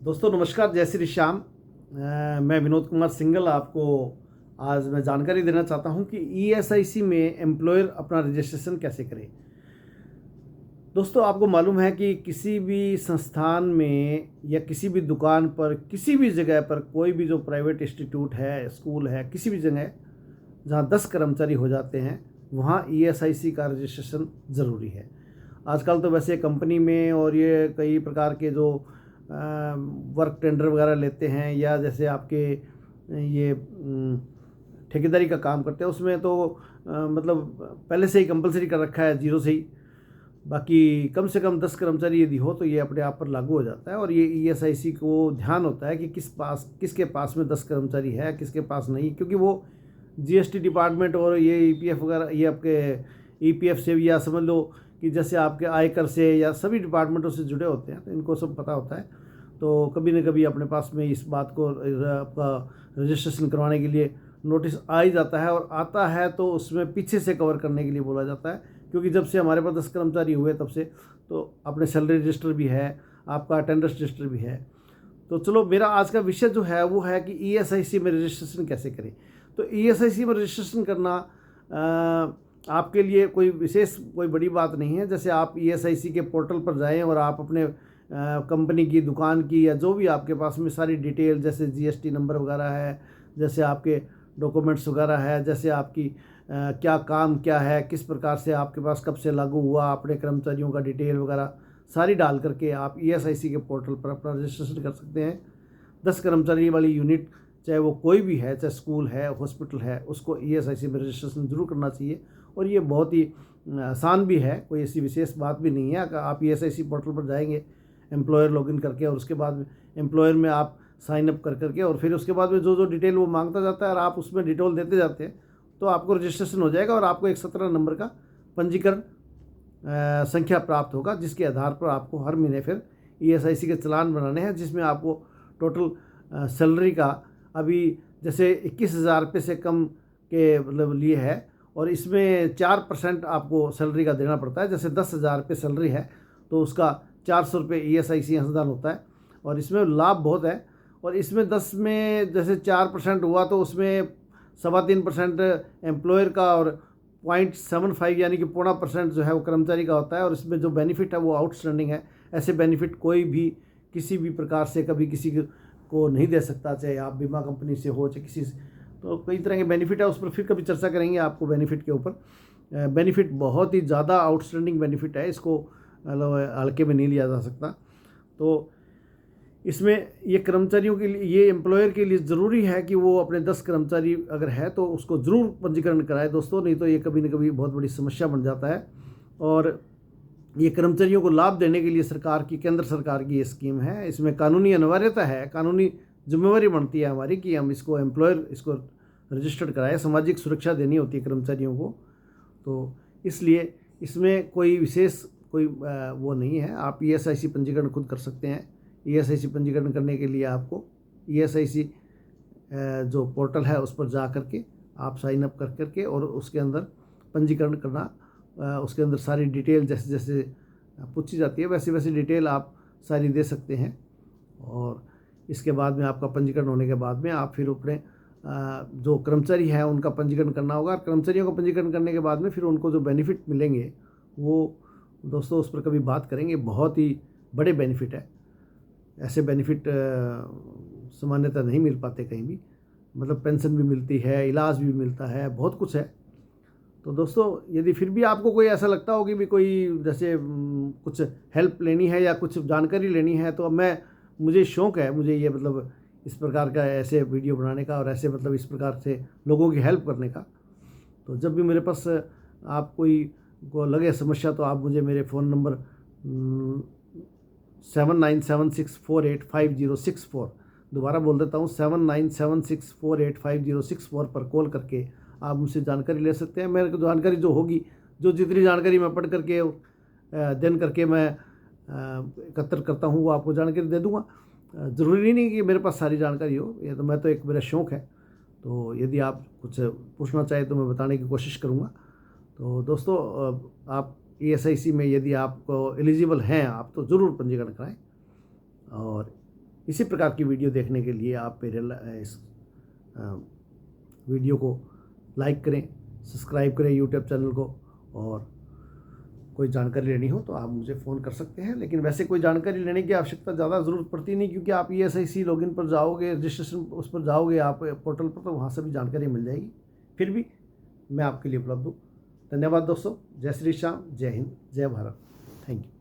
दोस्तों नमस्कार, जय श्री श्याम। मैं विनोद कुमार सिंगल आपको आज मैं जानकारी देना चाहता हूं कि ईएसआईसी में एम्प्लॉयर अपना रजिस्ट्रेशन कैसे करें। दोस्तों आपको मालूम है कि किसी भी संस्थान में या किसी भी दुकान पर किसी भी जगह पर कोई भी जो प्राइवेट इंस्टीट्यूट है, स्कूल है, किसी भी जगह जहां 10 कर्मचारी हो जाते हैं वहां ईएसआईसी का रजिस्ट्रेशन ज़रूरी है। आजकल तो वैसे कंपनी में और ये कई प्रकार के जो वर्क टेंडर वगैरह लेते हैं या जैसे आपके ये ठेकेदारी का काम करते हैं उसमें तो मतलब पहले से ही कंपलसरी कर रखा है जीरो से ही। बाकी कम से कम 10 कर्मचारी यदि हो तो ये अपने आप पर लागू हो जाता है और ये ईएसआईसी को ध्यान होता है कि किसके पास में 10 कर्मचारी है, किसके पास नहीं, क्योंकि वो जीएसटी डिपार्टमेंट और ये ईपीएफ वगैरह ये आपके ईपीएफ से या समझ लो कि जैसे आपके आयकर से या सभी डिपार्टमेंटों से जुड़े होते हैं तो इनको सब पता होता है। तो कभी न कभी अपने पास में इस बात को आपका रजिस्ट्रेशन करवाने के लिए नोटिस आ ही जाता है और आता है तो उसमें पीछे से कवर करने के लिए बोला जाता है, क्योंकि जब से हमारे पास 10 कर्मचारी हुए तब से तो अपने सैलरी रजिस्टर भी है, आपका अटेंडेंस रजिस्टर भी है। तो चलो मेरा आज का विषय जो है वो है कि ईएसआईसी में रजिस्ट्रेशन कैसे करें। तो ईएसआईसी में रजिस्ट्रेशन करना आपके लिए कोई विशेष कोई बड़ी बात नहीं है। जैसे आप ईएसआईसी के पोर्टल पर जाएं और आप अपने कंपनी की, दुकान की या जो भी आपके पास में सारी डिटेल जैसे जीएसटी नंबर वगैरह है, जैसे आपके डॉक्यूमेंट्स वगैरह है, जैसे आपकी क्या काम क्या है, किस प्रकार से आपके पास कब से लागू हुआ, अपने कर्मचारियों का डिटेल वगैरह सारी डाल करके आप ईएसआईसी के पोर्टल पर अपना रजिस्ट्रेशन कर सकते हैं। 10 कर्मचारी वाली यूनिट चाहे वो कोई भी है, चाहे स्कूल है, हॉस्पिटल है, उसको ईएसआईसी में रजिस्ट्रेशन जरूर करना चाहिए और ये बहुत ही आसान भी है, कोई ऐसी विशेष बात भी नहीं है। अगर आप ईएसआईसी पोर्टल पर जाएंगे एम्प्लॉयर लॉगिन करके और उसके बाद एम्प्लॉयर में आप साइन अप कर करके और फिर उसके बाद में जो जो डिटेल वो मांगता जाता है और आप उसमें डिटेल देते जाते हैं तो आपको रजिस्ट्रेशन हो जाएगा और आपको एक 17 नंबर का पंजीकरण संख्या प्राप्त होगा, जिसके आधार पर आपको हर महीने फिर ईएसआईसी के चालान बनाने हैं, जिसमें आपको टोटल सैलरी का अभी जैसे 21,000 रुपये से कम के मतलब लिए है और इसमें 4% आपको सैलरी का देना पड़ता है। जैसे 10,000 रुपये सैलरी है तो उसका 400 रुपये ईएसआईसी अंशदान होता है और इसमें लाभ बहुत है। और इसमें 10 में जैसे 4% हुआ तो उसमें 3.25% एम्प्लॉयर का और 0.75 यानी कि 0.5% जो है वो कर्मचारी का होता है। और इसमें जो बेनिफिट है वो आउटस्टैंडिंग है। ऐसे बेनिफिट कोई भी किसी भी प्रकार से कभी किसी को नहीं दे सकता, चाहे आप बीमा कंपनी से हो चाहे किसी से। तो कई तरह के बेनिफिट है, उस पर फिर कभी चर्चा करेंगे आपको बेनिफिट के ऊपर। बेनिफिट बहुत ही ज़्यादा आउटस्टैंडिंग बेनिफिट है, इसको मतलब हल्के में नहीं लिया जा सकता। तो इसमें ये कर्मचारियों के लिए, ये एम्प्लॉयर के लिए ज़रूरी है कि वो अपने 10 कर्मचारी अगर है तो उसको ज़रूर पंजीकरण कराए दोस्तों, नहीं तो ये कभी न कभी बहुत बड़ी समस्या बन जाता है। और ये कर्मचारियों को लाभ देने के लिए सरकार की, केंद्र सरकार की ये स्कीम है। इसमें कानूनी अनिवार्यता है, कानूनी जिम्मेवारी बनती है हमारी कि हम इसको एम्प्लॉयर इसको रजिस्टर्ड कराए, सामाजिक सुरक्षा देनी होती है कर्मचारियों को। तो इसलिए इसमें कोई विशेष कोई वो नहीं है। आप ईएसआईसी पंजीकरण खुद कर सकते हैं। ईएसआईसी पंजीकरण करने के लिए आपको ईएसआईसी जो पोर्टल है उस पर जा करके आप साइन अप कर करके और उसके अंदर पंजीकरण करना, उसके अंदर सारी डिटेल जैसे जैसे पूछी जाती है वैसे वैसे डिटेल आप सारी दे सकते हैं। और इसके बाद में आपका पंजीकरण होने के बाद में आप फिर अपने जो कर्मचारी हैं उनका पंजीकरण करना होगा। कर्मचारियों का पंजीकरण करने के बाद में फिर उनको जो बेनिफिट मिलेंगे वो दोस्तों उस पर कभी बात करेंगे। बहुत ही बड़े बेनिफिट है, ऐसे बेनिफिट सामान्यतः नहीं मिल पाते कहीं भी। मतलब पेंशन भी मिलती है, इलाज भी मिलता है, बहुत कुछ है। तो दोस्तों यदि फिर भी आपको कोई ऐसा लगता हो कि भी कोई जैसे कुछ हेल्प लेनी है या कुछ जानकारी लेनी है तो मुझे शौक़ है, मुझे ये मतलब इस प्रकार का ऐसे वीडियो बनाने का और ऐसे मतलब इस प्रकार से लोगों की हेल्प करने का। तो जब भी मेरे पास आप कोई को लगे समस्या तो आप मुझे मेरे फ़ोन नंबर 7976485064, दोबारा बोल देता हूँ 7976485064 पर कॉल करके आप मुझसे जानकारी ले सकते हैं। मेरे को जानकारी जो होगी, जो जितनी जानकारी मैं पढ़ करके देन करके मैं एकत्र करता हूँ वो आपको जानकारी दे दूँगा। ज़रूरी नहीं कि मेरे पास सारी जानकारी हो, ये तो मैं तो एक मेरा शौक़ है। तो यदि आप कुछ पूछना चाहें तो मैं बताने की कोशिश करूँगा। तो दोस्तों आप ईएसआईसी में यदि आप एलिजिबल हैं आप तो ज़रूर पंजीकरण कराएं। और इसी प्रकार की वीडियो देखने के लिए आप मेरे इस वीडियो को लाइक करें, सब्सक्राइब करें यूट्यूब चैनल को, और कोई जानकारी लेनी हो तो आप मुझे फ़ोन कर सकते हैं। लेकिन वैसे कोई जानकारी लेने की आवश्यकता ज़्यादा ज़रूरत पड़ती नहीं, क्योंकि आप ESIC लॉगिन पर जाओगे, रजिस्ट्रेशन उस पर जाओगे आप पोर्टल पर, तो वहाँ से भी जानकारी मिल जाएगी। फिर भी मैं आपके लिए उपलब्ध हूँ। धन्यवाद दोस्तों। जय श्री श्याम, जय हिंद, जय भारत। Thank you.